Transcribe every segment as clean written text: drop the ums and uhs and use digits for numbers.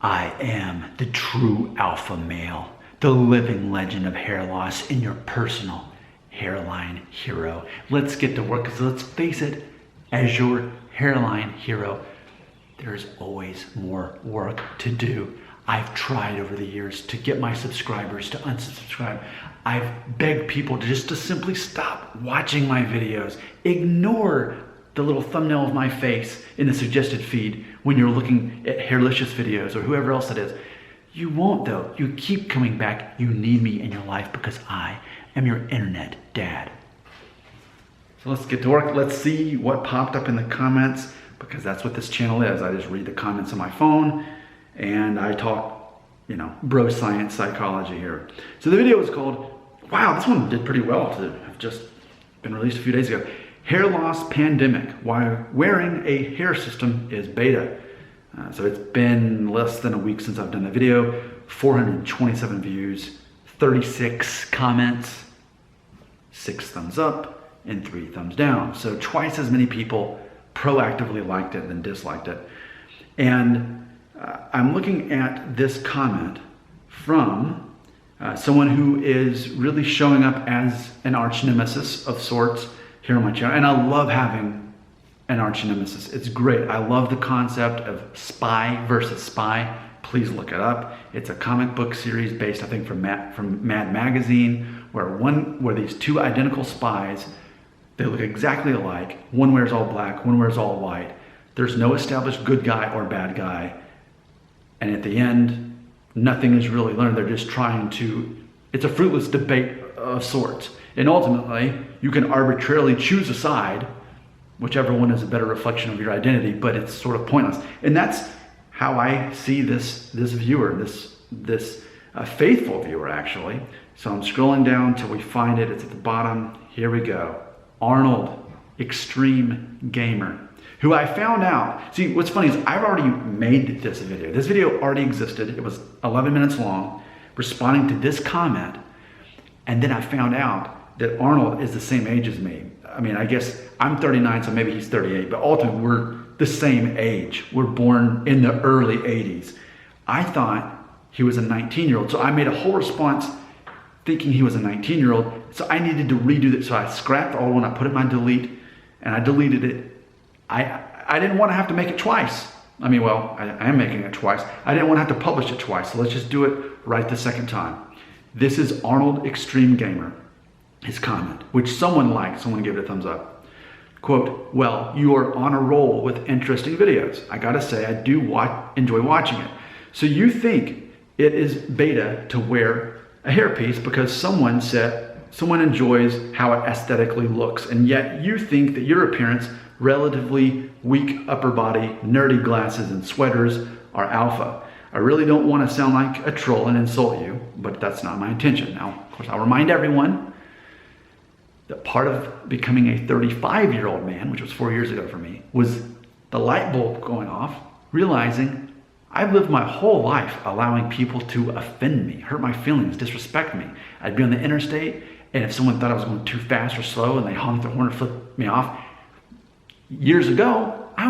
I am the true alpha male, the living legend of hair loss and your personal hairline hero. Let's get to work, because let's face it, as your hairline hero, there's always more work to do. I've tried over the years to get my subscribers to unsubscribe. I've begged people to simply stop watching my videos. Ignore the little thumbnail of my face in the suggested feed when you're looking at Hairlicious videos or whoever else it is. You won't though. You keep coming back. You need me in your life because I am your internet dad. So let's get to work. Let's see what popped up in the comments, because that's what this channel is. I just read the comments on my phone and I talk, bro science psychology here. So the video was called, wow, this one did pretty well to have just been released a few days ago. Hair loss pandemic, why wearing a hair system is beta. So it's been less than a week since I've done the video, 427 views, 36 comments, 6 thumbs up, and 3 thumbs down. So twice as many people proactively liked it than disliked it. And I'm looking at this comment from someone who is really showing up as an arch nemesis of sorts here on my channel. And I love having an arch nemesis. It's great. I love the concept of spy versus spy. Please look it up. It's a comic book series based, I think, from Mad Magazine, where these two identical spies, they look exactly alike. One wears all black, one wears all white. There's no established good guy or bad guy. And at the end, nothing is really learned. They're just trying to, it's a fruitless debate of sorts. And ultimately, you can arbitrarily choose a side, whichever one is a better reflection of your identity, but it's sort of pointless. And that's how I see this viewer, this faithful viewer, actually. So I'm scrolling down till we find it. It's at the bottom. Here we go. Arnold, Extreme Gamer, who I found out. See, what's funny is I've already made this video. This video already existed. It was 11 minutes long, responding to this comment. And then I found out that Arnold is the same age as me. I mean, I guess I'm 39, so maybe he's 38, but ultimately we're the same age. We're born in the early 80s. I thought he was a 19-year-old, so I made a whole response thinking he was a 19-year-old, so I needed to redo it. So I scrapped the old one, I put it in my delete, and I deleted it. I didn't want to have to make it twice. I mean, well, I am making it twice. I didn't want to have to publish it twice, so let's just do it right the second time. This is Arnold Extreme Gamer, his comment, which someone liked, someone gave it a thumbs up. Quote, well, you are on a roll with interesting videos. I gotta say, I do enjoy watching it. So you think it is beta to wear a hairpiece because someone enjoys how it aesthetically looks, and yet you think that your appearance, relatively weak upper body, nerdy glasses, and sweaters are alpha. I really don't want to sound like a troll and insult you, but that's not my intention. Now, of course, I'll remind everyone that part of becoming a 35-year-old man, which was 4 years ago for me, was the light bulb going off, realizing I've lived my whole life allowing people to offend me, hurt my feelings, disrespect me. I'd be on the interstate, and if someone thought I was going too fast or slow and they honked their horn or flipped me off, years ago, I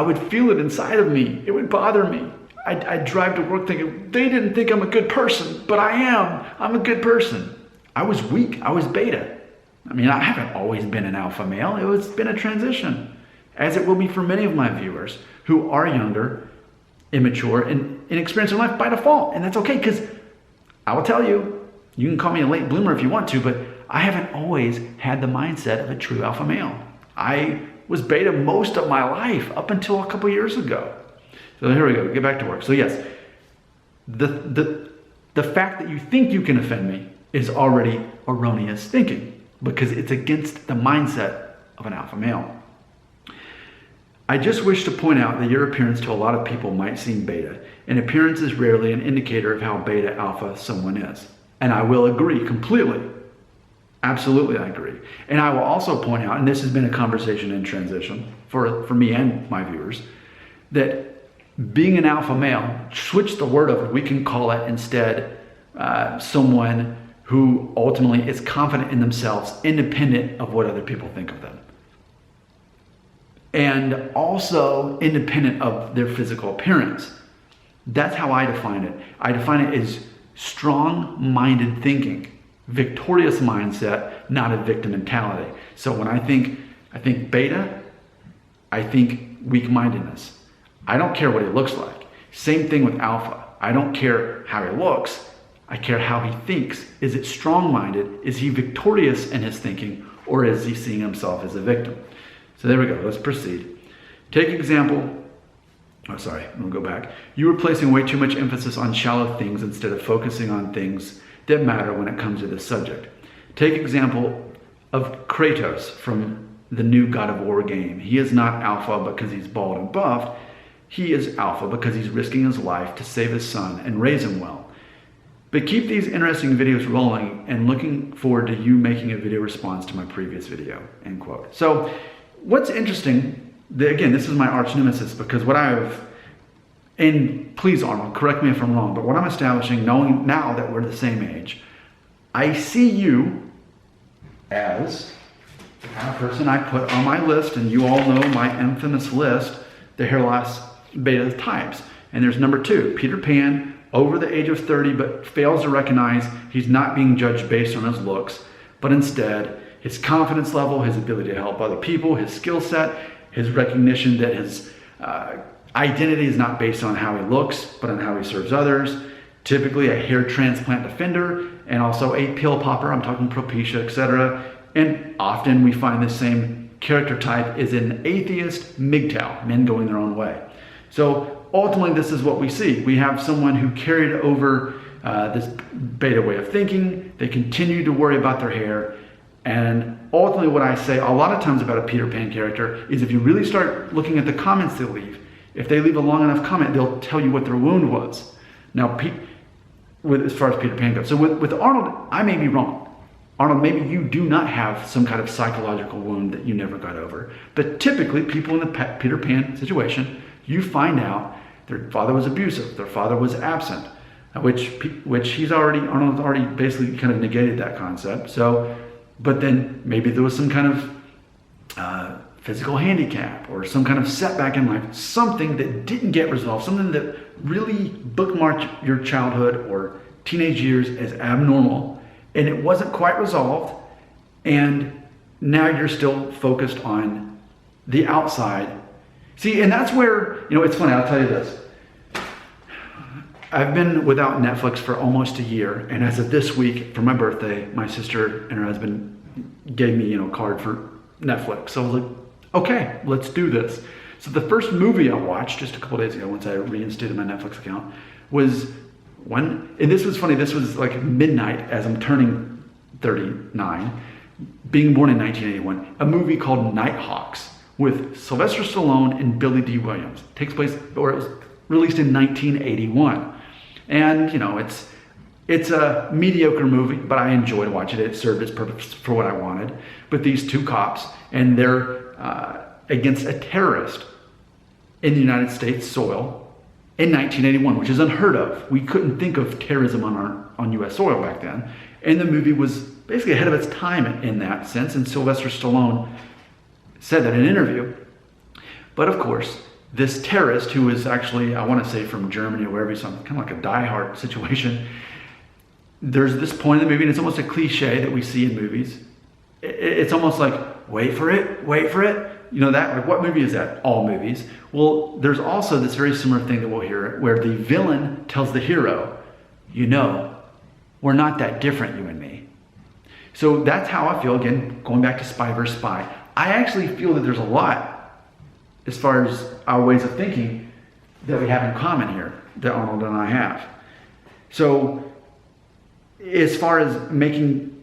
would feel it inside of me. It would bother me. I'd drive to work thinking, they didn't think I'm a good person, but I am. I'm a good person. I was weak. I was beta. I mean, I haven't always been an alpha male. It's been a transition, as it will be for many of my viewers who are younger, immature, and inexperienced in life by default. And that's okay, because I will tell you, you can call me a late bloomer if you want to, but I haven't always had the mindset of a true alpha male. I was beta most of my life up until a couple years ago. So here we go, get back to work. So yes, the fact that you think you can offend me is already erroneous thinking, because it's against the mindset of an alpha male. I just wish to point out that your appearance to a lot of people might seem beta, and appearance is rarely an indicator of how beta alpha someone is. And I will agree completely. Absolutely, I agree. And I will also point out, and this has been a conversation in transition for me and my viewers, that being an alpha male, switch the word of it, we can call it instead someone who ultimately is confident in themselves, independent of what other people think of them. and also independent of their physical appearance. That's how I define it. I define it as strong-minded thinking, victorious mindset, not a victim mentality. So when I think beta, I think weak-mindedness. I don't care what he looks like. Same thing with alpha. I don't care how he looks. I care how he thinks. Is it strong-minded? Is he victorious in his thinking, or is he seeing himself as a victim? So there we go. Let's proceed. Take example. Oh, sorry. We'll go back. You are placing way too much emphasis on shallow things instead of focusing on things that matter when it comes to this subject. Take example of Kratos from the new God of War game. He is not alpha because he's bald and buffed. He is alpha because he's risking his life to save his son and raise him well. But keep these interesting videos rolling, and looking forward to you making a video response to my previous video, end quote. So what's interesting, again, this is my arch nemesis, because what I've, and please Arnold, correct me if I'm wrong, but what I'm establishing, knowing now that we're the same age, I see you as the kind of person I put on my list, and you all know my infamous list, the hair loss beta types. And there's number 2, Peter Pan, over the age of 30, but fails to recognize he's not being judged based on his looks, but instead his confidence level, his ability to help other people, his skill set, his recognition that his identity is not based on how he looks, but on how he serves others. Typically a hair transplant defender, and also a pill popper. I'm talking Propecia, etc. And often we find the same character type is an atheist MGTOW, men going their own way. So ultimately, this is what we see. We have someone who carried over this beta way of thinking. They continue to worry about their hair. And ultimately, what I say a lot of times about a Peter Pan character is, if you really start looking at the comments they leave, if they leave a long enough comment, they'll tell you what their wound was. Now, as far as Peter Pan goes. So with Arnold, I may be wrong. Arnold, maybe you do not have some kind of psychological wound that you never got over. But typically, people in the Peter Pan situation, you find out their father was abusive, their father was absent, which Arnold's already basically kind of negated that concept. So, but then maybe there was some kind of physical handicap or some kind of setback in life, something that didn't get resolved, something that really bookmarked your childhood or teenage years as abnormal, and it wasn't quite resolved, and now you're still focused on the outside. See, and that's where, it's funny, I'll tell you this. I've been without Netflix for almost a year, and as of this week, for my birthday, my sister and her husband gave me, a card for Netflix. So I was like, okay, let's do this. So the first movie I watched just a couple days ago, once I reinstated my Netflix account, was and this was funny, this was like midnight as I'm turning 39, being born in 1981, a movie called Nighthawks with Sylvester Stallone and Billy D. Williams. It takes place, or it was released in 1981. And, it's a mediocre movie, but I enjoyed watching it. It served its purpose for what I wanted. But these two cops, and they're against a terrorist in the United States soil in 1981, which is unheard of. We couldn't think of terrorism on U.S. soil back then. And the movie was basically ahead of its time in that sense. And Sylvester Stallone said that in an interview. But of course, this terrorist, who is actually, I want to say from Germany or wherever he's from, kind of like a Die-Hard situation. There's this point in the movie, and it's almost a cliche that we see in movies. It's almost like, wait for it, wait for it. That, like, what movie is that? All movies. Well, there's also this very similar thing that we'll hear where the villain tells the hero, we're not that different, you and me. So that's how I feel, again, going back to Spy vs. Spy. I actually feel that there's a lot, as far as our ways of thinking, that we have in common here, that Arnold and I have. So, as far as making,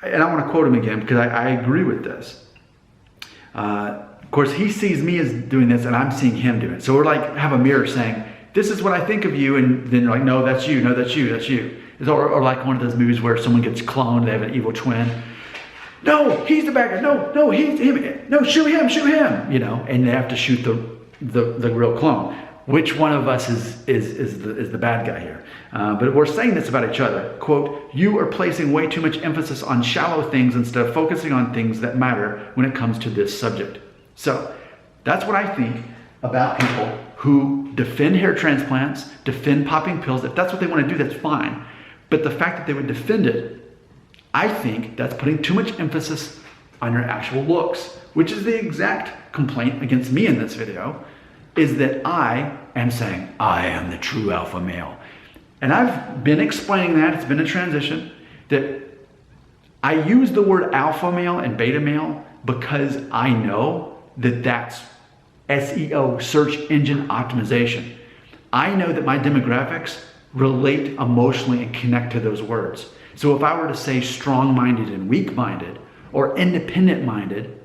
and I want to quote him again because I agree with this. Of course, he sees me as doing this and I'm seeing him do it. So we're like, have a mirror saying, this is what I think of you. And then you're like, no, that's you. No, that's you. That's you. Or like one of those movies where someone gets cloned, they have an evil twin. No, he's the bad guy. No, he's him. No, shoot him, and they have to shoot the real clone. Which one of us is the bad guy here? But we're saying this about each other. Quote, you are placing way too much emphasis on shallow things instead of focusing on things that matter when it comes to this subject. So That's what I think about people who defend hair transplants, defend popping pills. If that's what they want to do, that's fine. But the fact that they would defend it, I think that's putting too much emphasis on your actual looks, which is the exact complaint against me in this video, is that I am saying, I am the true alpha male. And I've been explaining that, it's been a transition, that I use the word alpha male and beta male because I know that that's SEO, search engine optimization. I know that my demographics relate emotionally and connect to those words. So if I were to say strong-minded and weak-minded, or independent-minded,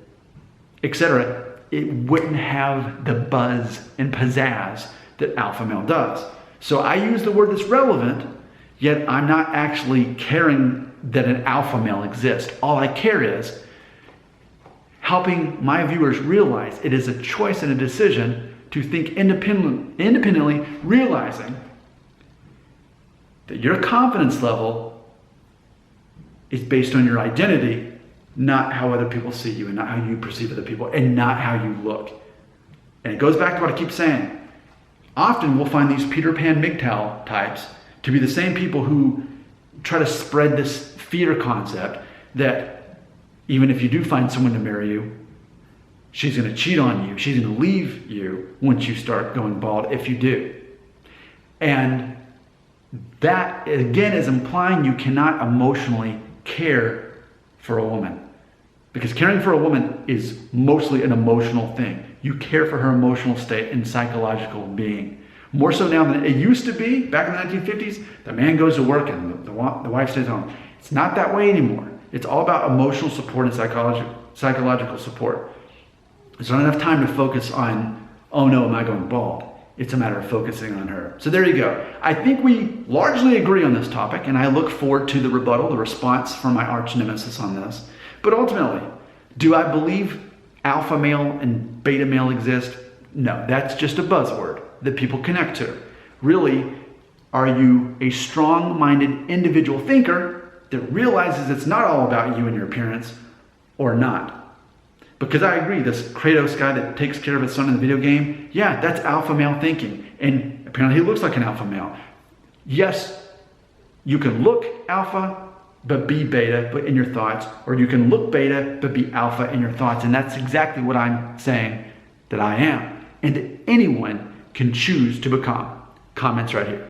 etc., it wouldn't have the buzz and pizzazz that alpha male does. So I use the word that's relevant, yet I'm not actually caring that an alpha male exists. All I care is helping my viewers realize it is a choice and a decision to think independently, realizing that your confidence level is based on your identity, not how other people see you and not how you perceive other people and not how you look. And it goes back to what I keep saying. Often we'll find these Peter Pan MGTOW types to be the same people who try to spread this fear concept that even if you do find someone to marry you, she's going to cheat on you. She's going to leave you once you start going bald if you do. And that, again, is implying you cannot emotionally care for a woman. Because caring for a woman is mostly an emotional thing. You care for her emotional state and psychological being. More so now than it used to be back in the 1950s. The man goes to work and the wife stays home. It's not that way anymore. It's all about emotional support and psychological support. There's not enough time to focus on, oh no, am I going bald? It's a matter of focusing on her. So there you go. I think we largely agree on this topic, and I look forward to the rebuttal, the response from my arch nemesis on this. But ultimately, do I believe alpha male and beta male exist? No, that's just a buzzword that people connect to. Really, are you a strong-minded individual thinker that realizes it's not all about you and your appearance, or not? Because I agree, this Kratos guy that takes care of his son in the video game, yeah, that's alpha male thinking. And apparently he looks like an alpha male. Yes, you can look alpha, but be beta, but in your thoughts. Or you can look beta, but be alpha in your thoughts. And that's exactly what I'm saying that I am. And that anyone can choose to become. Comments right here.